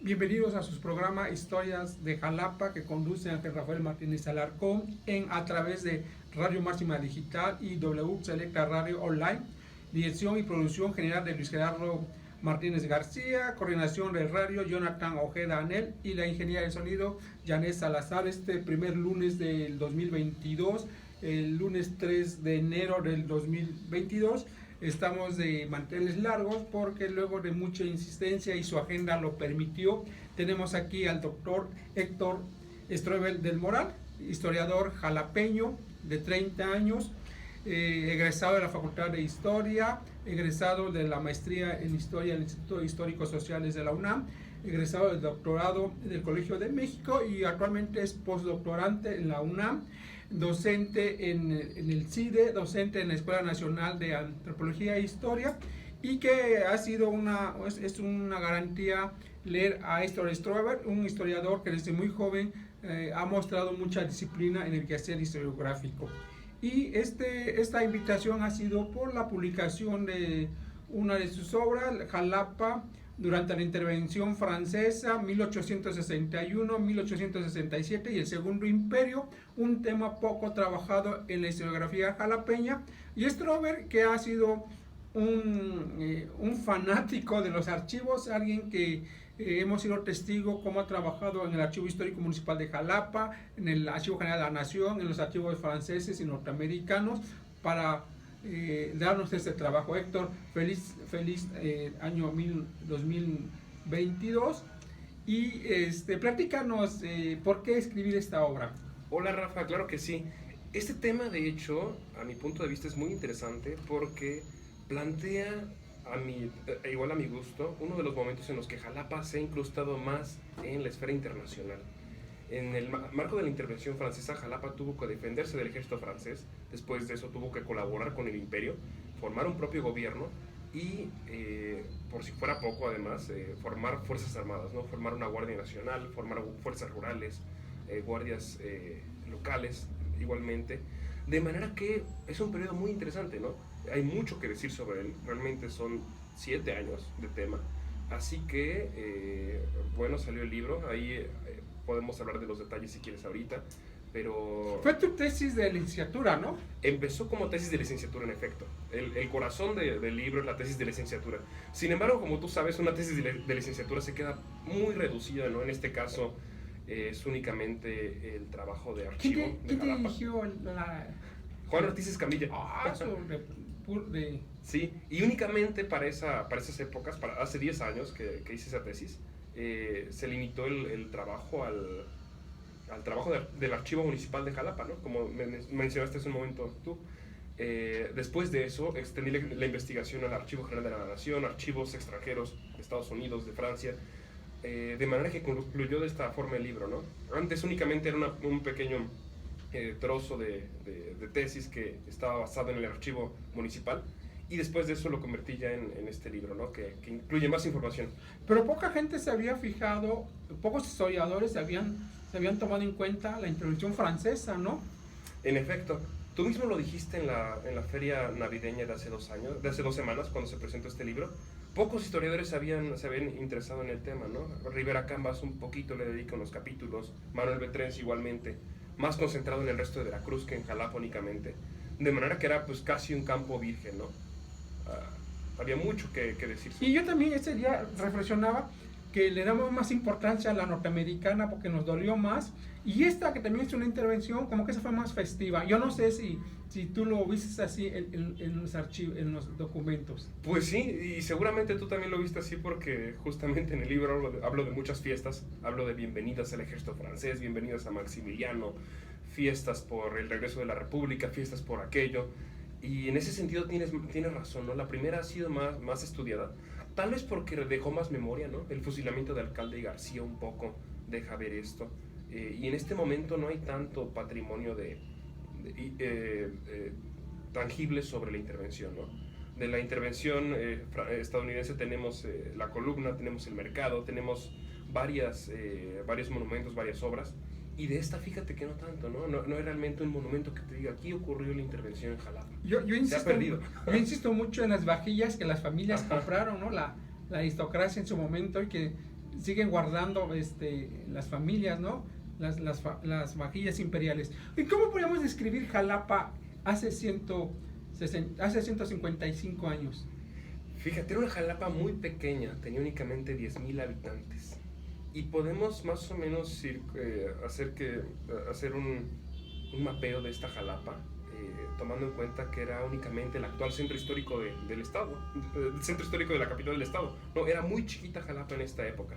Bienvenidos a sus programas Historias de Jalapa que conduce Ángel Rafael Martínez Alarcón a través de Radio Máxima Digital y W Selecta Radio Online. Dirección y producción general de Luis Gerardo Martínez García, coordinación del radio Jonathan Ojeda Anel y la ingeniería de sonido Janet Salazar. Este primer lunes del 2022, el lunes 3 de enero del 2022. Estamos de manteles largos porque luego de mucha insistencia y su agenda lo permitió, tenemos aquí al doctor Héctor Stroebel del Moral, historiador jalapeño de 30 años, egresado de la Facultad de Historia, egresado de la maestría en Historia del Instituto Histórico Sociales de la UNAM, egresado del doctorado del Colegio de México y actualmente es postdoctorante en la UNAM, docente en el CIDE, docente en la Escuela Nacional de Antropología e Historia, y que ha sido es una garantía leer a Héctor Stroebel, un historiador que desde muy joven ha mostrado mucha disciplina en el quehacer historiográfico. Y esta invitación ha sido por la publicación de una de sus obras, Jalapa, durante la intervención francesa, 1861-1867 y el Segundo Imperio, un tema poco trabajado en la historiografía jalapeña. Y Stroebel, que ha sido un fanático de los archivos, alguien que hemos sido testigo cómo ha trabajado en el Archivo Histórico Municipal de Jalapa, en el Archivo General de la Nación, en los archivos franceses y norteamericanos, para darnos este trabajo. Héctor, feliz año 2022 y platícanos por qué escribir esta obra. Hola Rafa, claro que sí. Este tema, de hecho, a mi punto de vista es muy interesante porque plantea, igual a mi gusto, uno de los momentos en los que Jalapa se ha incrustado más en la esfera internacional. En el marco de la intervención francesa, Jalapa tuvo que defenderse del ejército francés. Después de eso tuvo que colaborar con el imperio, formar un propio gobierno y, por si fuera poco además, formar fuerzas armadas, ¿no? Formar una guardia nacional, formar fuerzas rurales, guardias locales igualmente. De manera que es un periodo muy interesante, ¿no? Hay mucho que decir sobre él, realmente son 7 años de tema. Así que, bueno, salió el libro, ahí podemos hablar de los detalles si quieres ahorita, pero... Fue tu tesis de licenciatura, ¿no? Empezó como tesis de licenciatura, en efecto. El corazón del libro es la tesis de licenciatura. Sin embargo, como tú sabes, una tesis de licenciatura se queda muy reducida, ¿no? En este caso, es únicamente el trabajo de archivo. ¿Quién te dirigió la...? Juan Ortiz Escamilla. Sí, y únicamente para esas épocas, hace 10 años que hice esa tesis, se limitó el trabajo al trabajo del Archivo Municipal de Jalapa, ¿no? Como mencionaste hace un momento tú. Después de eso, extendí la investigación al Archivo General de la Nación, archivos extranjeros de Estados Unidos, de Francia, de manera que concluyó de esta forma el libro, ¿no? Antes únicamente era un pequeño trozo de tesis que estaba basado en el archivo municipal, y después de eso lo convertí ya en este libro, ¿no? que incluye más información. Pero poca gente se había fijado, pocos historiadores se habían tomado en cuenta la intervención francesa, ¿no? En efecto, tú mismo lo dijiste en la feria navideña de hace 2 semanas, cuando se presentó este libro. Pocos historiadores se habían interesado en el tema, ¿no? Rivera Cambas un poquito le dedica unos capítulos, Manuel Betrens igualmente, más concentrado en el resto de Veracruz que en Jalapa únicamente, de manera que era pues casi un campo virgen, ¿no? Había mucho que decir. Y yo también ese día reflexionaba que le damos más importancia a la norteamericana porque nos dolió más, y esta que también es una intervención como que esa fue más festiva. Yo no sé si tú lo viste así en los archivos, en los documentos. Pues sí, y seguramente tú también lo viste así porque justamente en el libro hablo de muchas fiestas, hablo de bienvenidas al ejército francés, bienvenidas a Maximiliano, fiestas por el regreso de la República, fiestas por aquello. Y en ese sentido tienes razón, ¿no? La primera ha sido más estudiada, tal vez porque dejó más memoria, ¿no? El fusilamiento de Alcalde y García un poco deja ver esto. Y en este momento no hay tanto patrimonio tangible sobre la intervención, ¿no? De la intervención estadounidense tenemos la columna, tenemos el mercado, tenemos varios monumentos, varias obras. Y de esta, fíjate que no tanto, ¿no? No hay realmente un monumento que te diga, aquí ocurrió la intervención en Jalapa. Se ha perdido. Yo insisto mucho en las vajillas que las familias compraron, ¿no? La aristocracia en su momento, y que siguen guardando las familias, ¿no? Las vajillas imperiales. ¿Y cómo podríamos describir Jalapa hace 155 años? Fíjate, era una Jalapa muy pequeña, tenía únicamente 10,000 habitantes. Y podemos más o menos hacer un mapeo de esta Jalapa, tomando en cuenta que era únicamente el actual centro histórico del estado, el centro histórico de la capital del estado. No, era muy chiquita Jalapa en esta época.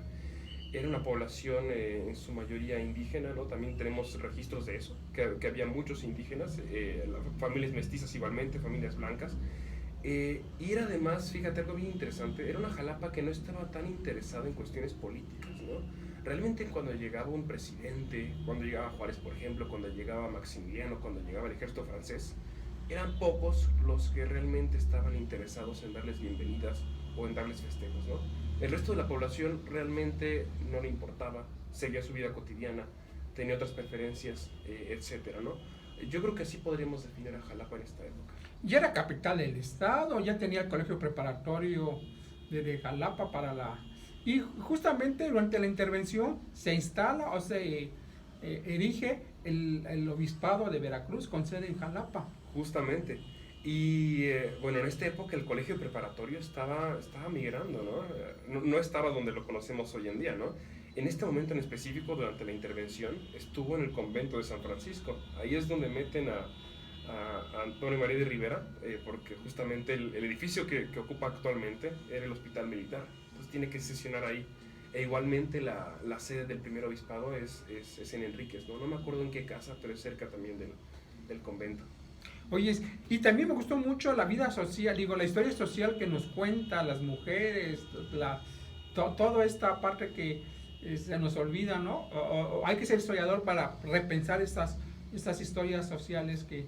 Era una población en su mayoría indígena, ¿no? También tenemos registros de eso, que había muchos indígenas, familias mestizas igualmente, familias blancas. Y era además, fíjate, algo bien interesante, era una Jalapa que no estaba tan interesada en cuestiones políticas, ¿no? Realmente cuando llegaba un presidente, cuando llegaba Juárez, por ejemplo, cuando llegaba Maximiliano, cuando llegaba el ejército francés, eran pocos los que realmente estaban interesados en darles bienvenidas o en darles festejos, ¿no? El resto de la población realmente no le importaba, seguía su vida cotidiana, tenía otras preferencias, etcétera, ¿no? Yo creo que así podríamos definir a Jalapa en esta época. Ya era capital del estado, ya tenía el colegio preparatorio de Jalapa para la... Y justamente durante la intervención se instala o se erige el obispado de Veracruz con sede en Jalapa. Justamente. Y bueno, en esta época el colegio preparatorio estaba migrando, ¿no? No estaba donde lo conocemos hoy en día, ¿no? En este momento en específico, durante la intervención, estuvo en el convento de San Francisco. Ahí es donde meten a Antonio María de Rivera, porque justamente el edificio que ocupa actualmente era el hospital militar. Entonces tiene que sesionar ahí. E igualmente la sede del primer obispado es en Enríquez, ¿no? No me acuerdo en qué casa, pero es cerca también del convento. Oye, y también me gustó mucho la vida social, digo, la historia social que nos cuenta las mujeres, toda esta parte que se nos olvida, ¿no? O hay que ser historiador para repensar estas historias sociales que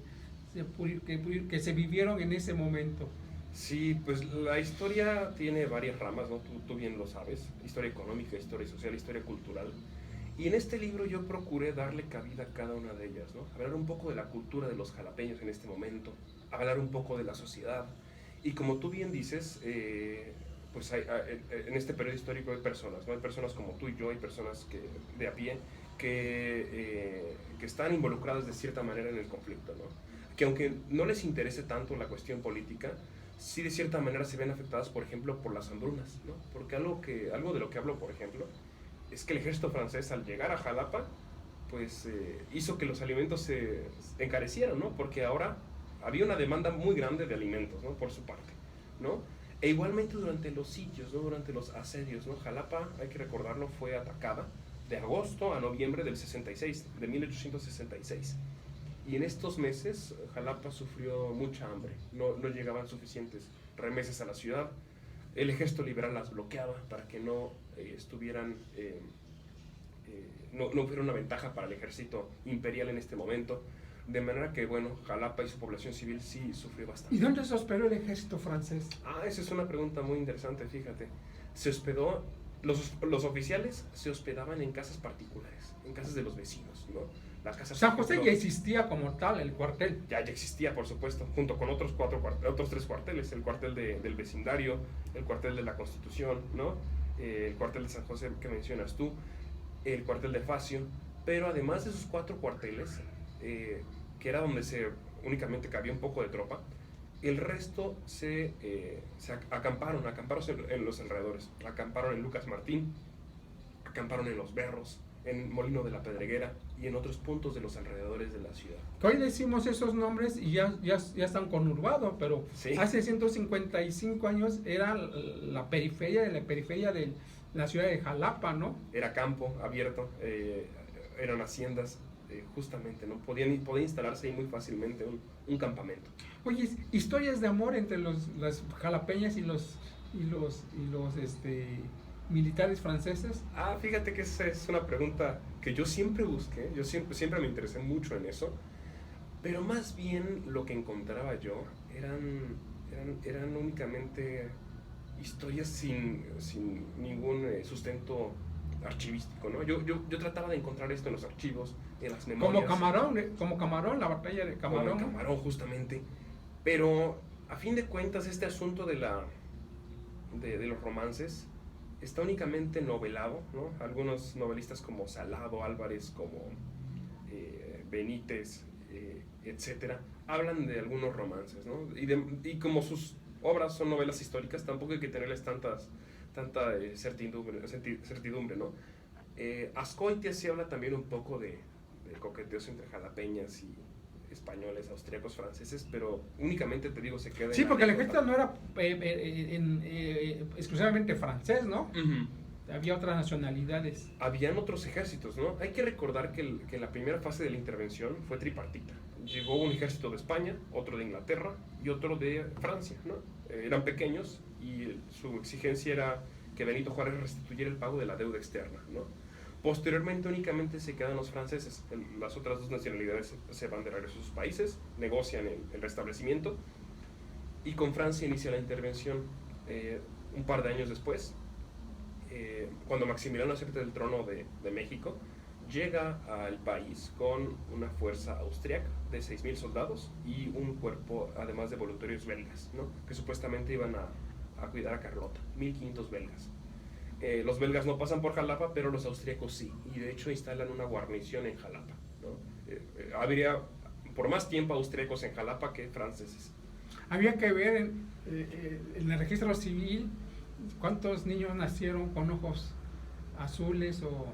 se vivieron en ese momento. Sí, pues la historia tiene varias ramas, ¿no? Tú bien lo sabes, historia económica, historia social, historia cultural. Y en este libro yo procuré darle cabida a cada una de ellas, ¿no? Hablar un poco de la cultura de los jalapeños en este momento, hablar un poco de la sociedad. Y como tú bien dices, pues en este periodo histórico hay personas, ¿no? Hay personas como tú y yo, hay personas de a pie que están involucradas de cierta manera en el conflicto, ¿no? Que aunque no les interese tanto la cuestión política, sí de cierta manera se ven afectadas, por ejemplo, por las hambrunas, ¿no? Porque algo de lo que hablo, por ejemplo, es que el ejército francés al llegar a Jalapa, pues hizo que los alimentos se encarecieran, ¿no? Porque ahora había una demanda muy grande de alimentos, ¿no? Por su parte, ¿no? E igualmente durante los sitios, ¿no? Durante los asedios, ¿no? Jalapa, hay que recordarlo, fue atacada de agosto a noviembre del 66, de 1866. Y en estos meses Jalapa sufrió mucha hambre, no llegaban suficientes remesas a la ciudad. El ejército liberal las bloqueaba para que no no hubiera una ventaja para el ejército imperial en este momento. De manera que, bueno, Jalapa y su población civil sí sufrió bastante. ¿Y dónde se hospedó el ejército francés? Esa es una pregunta muy interesante, fíjate. Se hospedó, los oficiales se hospedaban en casas particulares, en casas de los vecinos, ¿no? Las casas, San José ya existía como tal, el cuartel. Ya existía, por supuesto, junto con otros 3 cuarteles, el cuartel del vecindario, el cuartel de la Constitución, ¿no? El cuartel de San José que mencionas tú, el cuartel de Facio, pero además de esos 4 cuarteles, que era donde únicamente cabía un poco de tropa, el resto se acamparon en los alrededores, acamparon en Lucas Martín, acamparon en Los Berros, en Molino de la Pedreguera y en otros puntos de los alrededores de la ciudad. Hoy decimos esos nombres y ya están conurbados, pero sí. Hace 155 años era la periferia de la ciudad de Jalapa, ¿no? Era campo abierto, eran haciendas, justamente, ¿no? Podía instalarse ahí muy fácilmente un campamento. Oye, historias de amor entre las jalapeñas y los militares franceses. Fíjate que esa es una pregunta que yo siempre busqué, yo siempre me interesé mucho en eso, pero más bien lo que encontraba yo eran únicamente historias sin ningún sustento archivístico, ¿no? Yo trataba de encontrar esto en los archivos, en las memorias. Como Camarón, la batalla de Camarón. Como Camarón, justamente. Pero, a fin de cuentas, este asunto de los romances está únicamente novelado, ¿no? Algunos novelistas como Salado, Álvarez, como Benítez, etcétera, hablan de algunos romances, ¿no? Y como sus obras son novelas históricas, tampoco hay que tenerles tanta certidumbre, ¿no? Azcoitia sí habla también un poco de coqueteos entre jalapeñas y españoles, austríacos, franceses, pero únicamente, te digo, se queda Sí, en porque el anécdota. ejército no era exclusivamente francés, ¿no? Ujú. Había otras nacionalidades. Habían otros ejércitos, ¿no? Hay que recordar que la primera fase de la intervención fue tripartita. Llegó un ejército de España, otro de Inglaterra y otro de Francia, ¿no? Eran pequeños y su exigencia era que Benito Juárez restituyera el pago de la deuda externa, ¿no? Posteriormente únicamente se quedan los franceses. Las otras dos nacionalidades se van de regreso a sus países, negocian el restablecimiento y con Francia inicia la intervención un par de años después. Cuando Maximiliano acepta el trono de México, llega al país con una fuerza austriaca de 6.000 soldados y un cuerpo, además de voluntarios belgas, ¿no? Que supuestamente iban a cuidar a Carlota, 1.500 belgas. Los belgas no pasan por Jalapa, pero los austriacos sí, y de hecho instalan una guarnición en Jalapa, ¿no? Habría por más tiempo austriacos en Jalapa que franceses. Había que ver en el registro civil cuántos niños nacieron con ojos azules o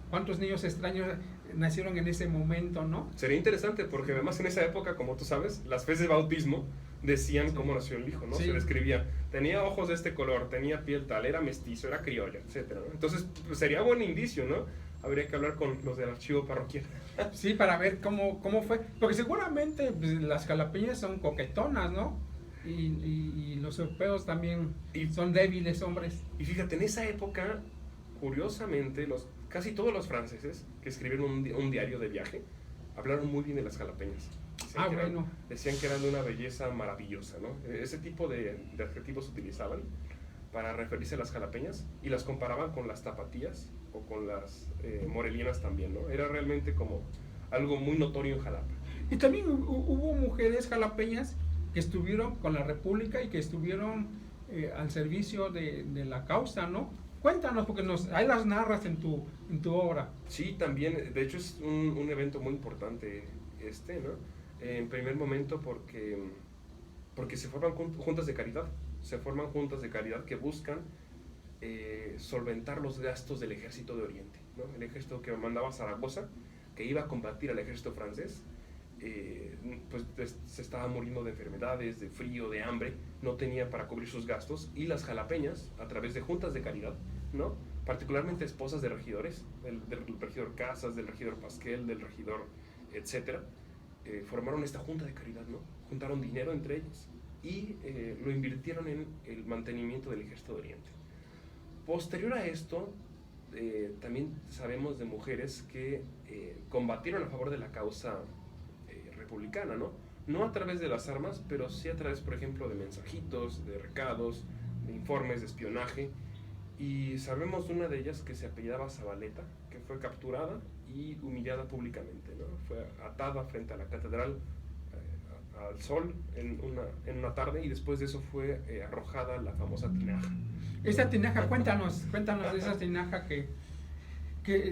cuántos niños extraños nacieron en ese momento, ¿no? Sería interesante porque además en esa época, como tú sabes, las fees de bautismo decían Sí. cómo nació el hijo, ¿no? Sí. Se describía, tenía ojos de este color, tenía piel tal, era mestizo, era criollo, etcétera, ¿no? Entonces, pues, sería buen indicio, ¿no? Habría que hablar con los del archivo parroquial. Sí, para ver cómo fue. Porque seguramente pues, las jalapeñas son coquetonas, ¿no? Y los europeos también Y, son débiles hombres. y fíjate, en esa época, curiosamente, casi todos los franceses que escribieron un diario de viaje hablaron muy bien de las jalapeñas. Ah, bueno. Decían que eran de una belleza maravillosa, ¿no? Ese tipo de adjetivos utilizaban para referirse a las jalapeñas y las comparaban con las tapatías o con las morelianas también, ¿no? Era realmente como algo muy notorio en Jalapa. Y también hubo mujeres jalapeñas que estuvieron con la República y que estuvieron al servicio de la causa, ¿no? Cuéntanos, porque ahí las narras en tu obra. Sí, también, de hecho es un evento muy importante ¿no? En primer momento porque se forman juntas de caridad, se forman juntas de caridad que buscan solventar los gastos del ejército de Oriente, ¿no? El ejército que mandaba Zaragoza, que iba a combatir al ejército francés, pues se estaba muriendo de enfermedades, de frío, de hambre, no tenía para cubrir sus gastos, y las jalapeñas, a través de juntas de caridad, ¿no? Particularmente esposas de regidores, del regidor Casas, del regidor Pasquel, del regidor, etcétera, formaron esta junta de caridad, ¿no? Juntaron dinero entre ellos y lo invirtieron en el mantenimiento del ejército de Oriente. Posterior a esto, también sabemos de mujeres que combatieron a favor de la causa republicana, ¿no? No a través de las armas, pero sí a través, por ejemplo, de mensajitos, de recados, de informes de espionaje. Y sabemos de una de ellas que se apellidaba Zabaleta, que fue capturada y humillada públicamente, ¿no? Fue atada frente a la catedral al sol en una tarde, y después de eso fue arrojada la famosa tinaja. Esa tinaja, cuéntanos de esa tinaja que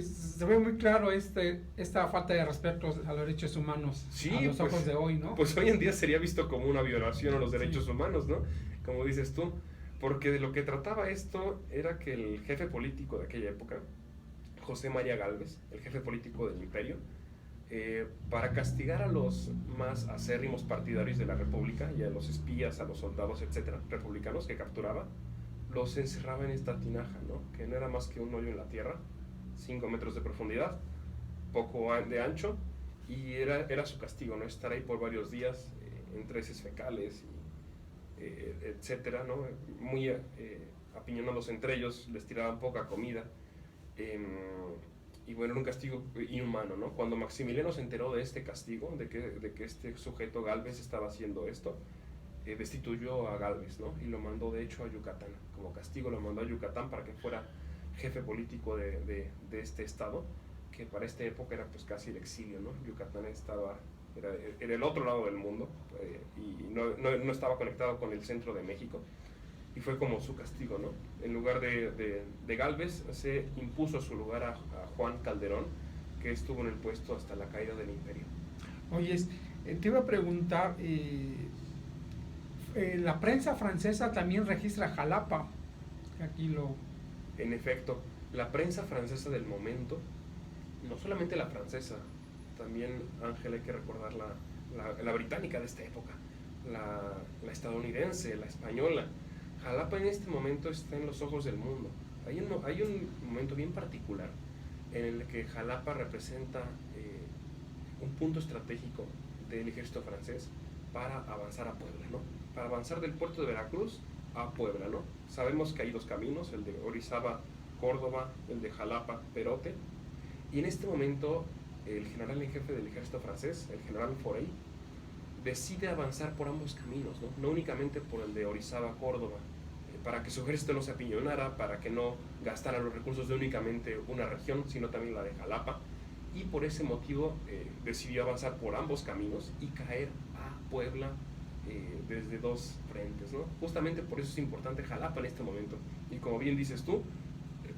se ve muy claro esta falta de respeto a los derechos humanos, Sí, a los pues, ojos de hoy, ¿no? Pues hoy en día sería visto como una violación a los derechos Sí. humanos, ¿no? Como dices tú, porque de lo que trataba esto era que el jefe político de aquella época, José María Gálvez, el jefe político del imperio, para castigar a los más acérrimos partidarios de la República y a los espías, a los soldados, etcétera, republicanos que capturaba, los encerraba en esta tinaja, ¿no? Que no era más que un hoyo en la tierra, 5 metros de profundidad, poco de ancho, y era su castigo, ¿no? Estar ahí por varios días entre heces fecales, etcétera, ¿no? Muy apiñonados entre ellos, les tiraban poca comida. Y bueno, era un castigo inhumano, ¿no? Cuando Maximiliano se enteró de este castigo, de que este sujeto Gálvez estaba haciendo esto, destituyó a Gálvez, ¿no? Y lo mandó de hecho a Yucatán. Como castigo lo mandó a Yucatán para que fuera jefe político de este estado, que para esta época era pues casi el exilio, ¿no? Yucatán era el otro lado del mundo y no estaba conectado con el centro de México. y fue como su castigo, ¿no? En lugar de Gálvez, se impuso su lugar a Juan Calderón, que estuvo en el puesto hasta la caída del imperio. Oye, te iba a preguntar, la prensa francesa también registra Jalapa. Aquí lo... En efecto, la prensa francesa del momento, no solamente la francesa, también, Ángel, hay que recordar la británica de esta época, la estadounidense, la española. Jalapa en este momento está en los ojos del mundo. Hay un momento bien particular en el que Jalapa representa un punto estratégico del ejército francés para avanzar a Puebla, ¿no? Para avanzar del puerto de Veracruz a Puebla, ¿no? Sabemos que hay dos caminos, el de Orizaba, Córdoba, el de Jalapa, Perote, y en este momento el general en jefe del ejército francés, el general Forey, decide avanzar por ambos caminos, ¿no? No únicamente por el de Orizaba, Córdoba, para que su ejército no se apiñonara, para que no gastara los recursos de únicamente una región, sino también la de Jalapa, y por ese motivo decidió avanzar por ambos caminos y caer a Puebla desde dos frentes, ¿no? Justamente por eso es importante Jalapa en este momento, y como bien dices tú,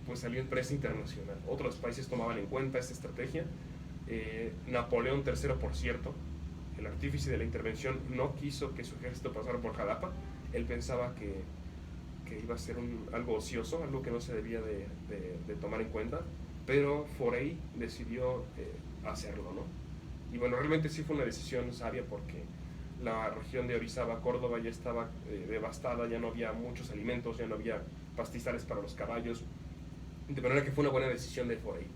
pues salió en prensa internacional. Otros países tomaban en cuenta esta estrategia. Napoleón III, por cierto, el artífice de la intervención, no quiso que su ejército pasara por Jalapa. Él pensaba que iba a ser algo ocioso, algo que no se debía de tomar en cuenta, pero Forey decidió hacerlo, ¿no? Y bueno, realmente sí fue una decisión sabia, porque la región de Orizaba, Córdoba, ya estaba devastada, ya no había muchos alimentos, ya no había pastizales para los caballos, de manera que fue una buena decisión de Forey.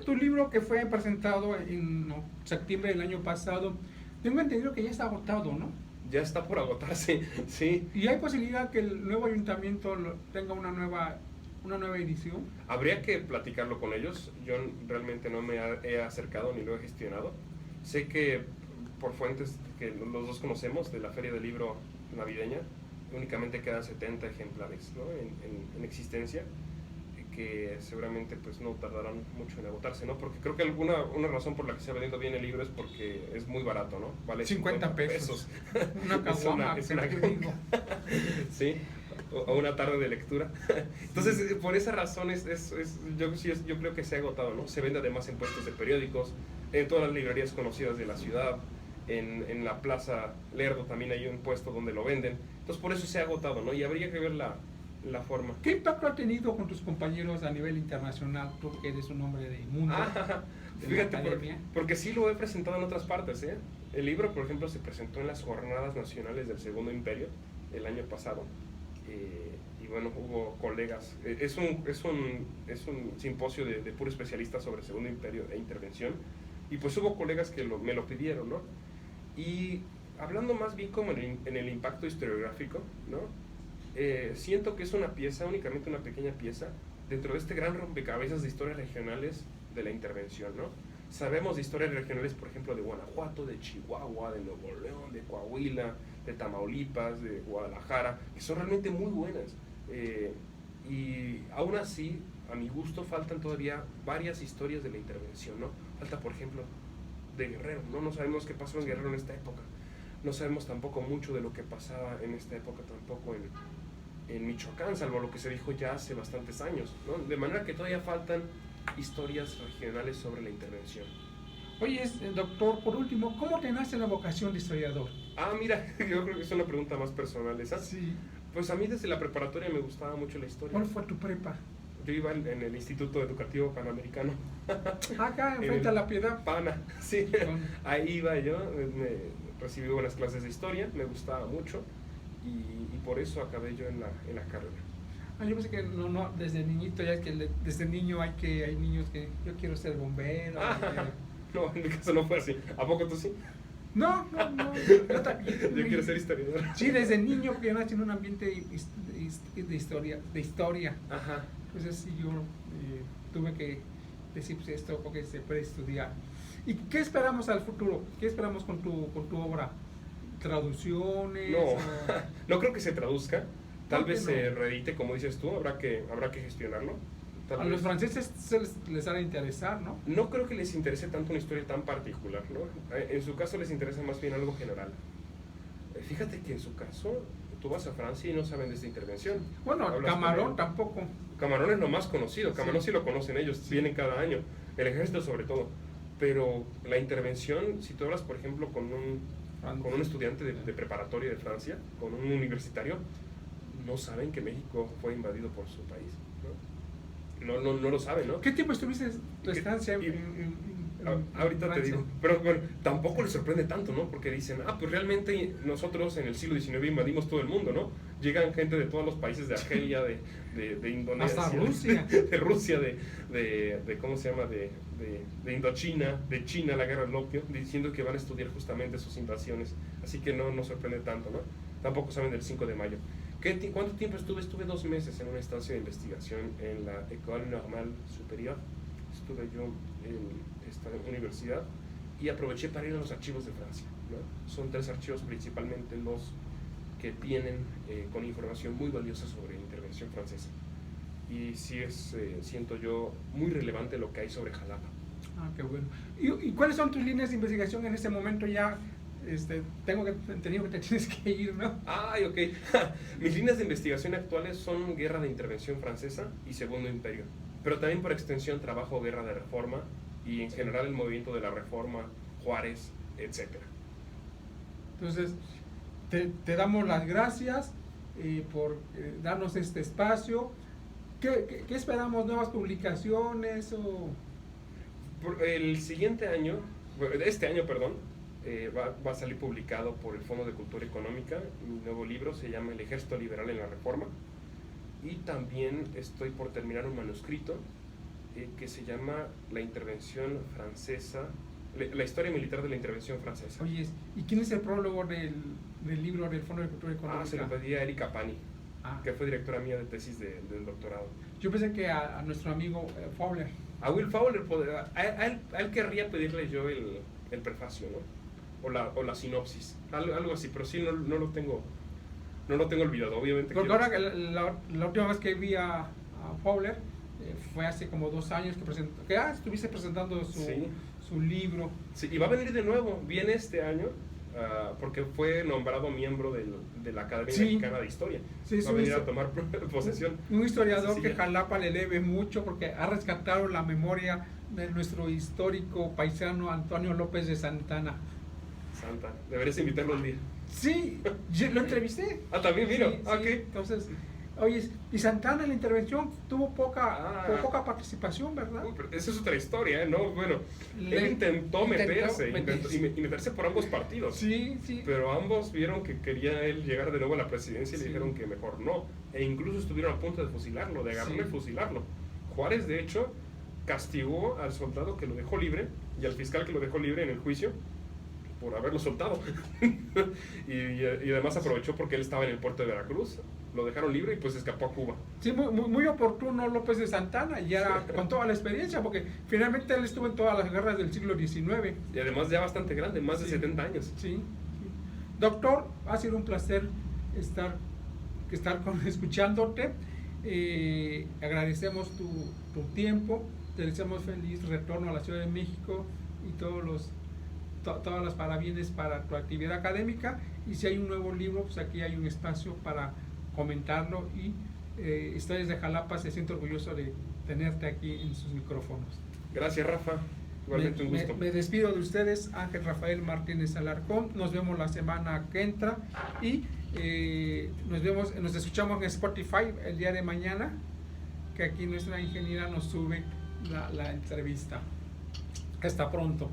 Tu libro, que fue presentado en septiembre del año pasado, tengo entendido que ya está agotado, ¿no? Ya está por agotarse, sí. ¿Y hay posibilidad que el nuevo ayuntamiento tenga una nueva edición? Habría que platicarlo con ellos. Yo realmente no me he acercado ni lo he gestionado. Sé que por fuentes que los dos conocemos de la Feria del Libro navideña, únicamente quedan 70 ejemplares, ¿no? en existencia, que seguramente pues no tardarán mucho en agotarse, ¿no? Porque creo que una razón por la que se ha vendido bien el libro es porque es muy barato, ¿no? Vale 50 pesos. Una caguama, es una sí, o una tarde de lectura. Entonces, por esa razón yo creo que se ha agotado, ¿no? Se vende además en puestos de periódicos, en todas las librerías conocidas de la ciudad, en la Plaza Lerdo también hay un puesto donde lo venden. Entonces, por eso se ha agotado, ¿no? Y habría que ver la forma. ¿Qué impacto ha tenido con tus compañeros a nivel internacional? Tú que eres un hombre de mundo. Fíjate, porque sí lo he presentado en otras partes, ¿eh? El libro, por ejemplo, se presentó en las Jornadas Nacionales del Segundo Imperio el año pasado. Y bueno, hubo colegas. Es un simposio de puro especialistas sobre Segundo Imperio e intervención. Y pues hubo colegas que me lo pidieron, ¿no? Y hablando más bien como en el impacto historiográfico, ¿no? Siento que es una pieza, únicamente una pequeña pieza, dentro de este gran rompecabezas de historias regionales de la intervención, ¿no? Sabemos de historias regionales, por ejemplo, de Guanajuato, de Chihuahua, de Nuevo León, de Coahuila, de Tamaulipas, de Guadalajara, que son realmente muy buenas. Y aún así, a mi gusto, faltan todavía varias historias de la intervención, ¿no? Falta, por ejemplo, de Guerrero, ¿no? No sabemos qué pasó en Guerrero en esta época. No sabemos tampoco mucho de lo que pasaba en esta época tampoco en Michoacán, salvo lo que se dijo ya hace bastantes años, ¿no? De manera que todavía faltan historias regionales sobre la intervención. Oye, doctor, por último, ¿cómo te nace la vocación de historiador? Mira, yo creo que es una pregunta más personal esa. Sí. Pues a mí desde la preparatoria me gustaba mucho la historia. ¿Cuál fue tu prepa? Yo iba en el Instituto Educativo Panamericano. Acá, enfrente a La Piedad. Pana, sí. Ahí iba yo, recibí buenas clases de historia, me gustaba mucho y por eso acabé yo en la carrera. Yo pensé que no, desde niñito, ya es que desde niño hay niños que yo quiero ser bombero. No, en mi caso no fue así. ¿A poco tú sí? No, yo también. Yo quiero ser historiador. Sí, desde niño, porque yo nací en un ambiente de historia. Ajá. Entonces sí, yo tuve que decir, pues esto porque se puede estudiar. ¿Y qué esperamos al futuro? ¿Qué esperamos con tu obra? ¿Traducciones? No creo que se traduzca. Tal vez no? se reedite, como dices tú, habrá que gestionarlo. A los franceses les ha de interesar, ¿no? No creo que les interese tanto una historia tan particular, ¿no? En su caso les interesa más bien algo general. Fíjate que en su caso tú vas a Francia y no saben de esta intervención. Bueno, Hablas Camarón con tampoco. Camarón es lo más conocido, Camarón Sí. sí lo conocen ellos, Sí. vienen cada año, el ejército sobre todo. Pero la intervención, si tú hablas, por ejemplo, con un estudiante de preparatoria de Francia, con un universitario, no saben que México fue invadido por su país, no lo saben, ¿no? ¿Qué tiempo estuviste tu ¿Qué- estancia y- en Ahorita te Francia? digo, pero bueno, tampoco les sorprende tanto, ¿no? Porque dicen, pues realmente nosotros en el siglo XIX invadimos todo el mundo, ¿no? Llegan gente de todos los países de Argelia, de Indonesia, Hasta Rusia. de Rusia, de ¿cómo se llama? De Indochina, de China, la guerra del opio, diciendo que van a estudiar justamente sus invasiones. Así que no nos sorprende tanto, ¿no? Tampoco saben del 5 de mayo. ¿Cuánto tiempo estuve? Estuve 2 meses en una estancia de investigación en la École Normale Supérieure. Estuve yo en esta universidad y aproveché para ir a los archivos de Francia, ¿no? Son 3 archivos principalmente los que vienen con información muy valiosa sobre la intervención francesa. Y sí es, siento yo, muy relevante lo que hay sobre Jalapa. Ah, qué bueno. ¿Y cuáles son tus líneas de investigación en este momento ya? Tengo entendido que te tienes que ir, ¿no? Ay, ok. Mis líneas de investigación actuales son guerra de intervención francesa y Segundo Imperio. Pero también por extensión trabajo guerra de reforma y en general el movimiento de la reforma, Juárez, etc. Entonces, te damos las gracias por darnos este espacio. ¿Qué esperamos? ¿Nuevas publicaciones o...? El siguiente año, este año, perdón, va a salir publicado por el Fondo de Cultura Económica. Mi nuevo libro se llama El Ejército Liberal en la Reforma. Y también estoy por terminar un manuscrito que se llama La Intervención Francesa, la historia militar de la intervención francesa. Oye, ¿y quién es el prólogo del libro del Fondo de Cultura Económica? Se lo pedí a Erika Pani, que fue directora mía de tesis del doctorado. Yo pensé que a nuestro amigo Fowler. A Will Fowler, a él querría pedirle yo el prefacio, ¿no? O la sinopsis, algo así, pero sí no lo tengo olvidado, obviamente. Porque ahora la última vez que vi a Fowler fue hace como 2 años que estuviste presentando su libro. Sí, y va a venir de nuevo, viene este año, porque fue nombrado miembro de la Academia Mexicana de Historia. Sí, va a venir a tomar posesión. Un historiador que Jalapa le debe mucho porque ha rescatado la memoria de nuestro histórico paisano Antonio López de Santana. Deberías invitarlo un día. Sí, yo lo entrevisté. También vino. Sí, Okay. Entonces, oye, y Santana en la intervención tuvo poca participación, ¿verdad? Pero esa es otra historia, ¿no? Bueno, él intentó meterse y meterse por ambos partidos. Sí. Pero ambos vieron que quería él llegar de nuevo a la presidencia y le dijeron que mejor no. E incluso estuvieron a punto de fusilarlo, de agarrarlo y fusilarlo. Juárez, de hecho, castigó al soldado que lo dejó libre y al fiscal que lo dejó libre en el juicio por haberlo soltado. y además aprovechó porque él estaba en el puerto de Veracruz, lo dejaron libre y pues escapó a Cuba. Sí, muy oportuno López de Santana, ya con toda la experiencia, porque finalmente él estuvo en todas las guerras del siglo XIX. Y además ya bastante grande, más de 70 años. Sí. Doctor, ha sido un placer estar escuchándote. Agradecemos tu tiempo, te deseamos feliz retorno a la Ciudad de México y todas las parabienes para tu actividad académica, y si hay un nuevo libro, pues aquí hay un espacio para comentarlo, y Historias de Jalapa se siente orgulloso de tenerte aquí en sus micrófonos. Gracias, Rafa, igualmente un gusto. Me despido de ustedes, Ángel Rafael Martínez Alarcón. Nos vemos la semana que entra y nos escuchamos en Spotify el día de mañana, que aquí nuestra ingeniera nos sube la entrevista. Hasta pronto.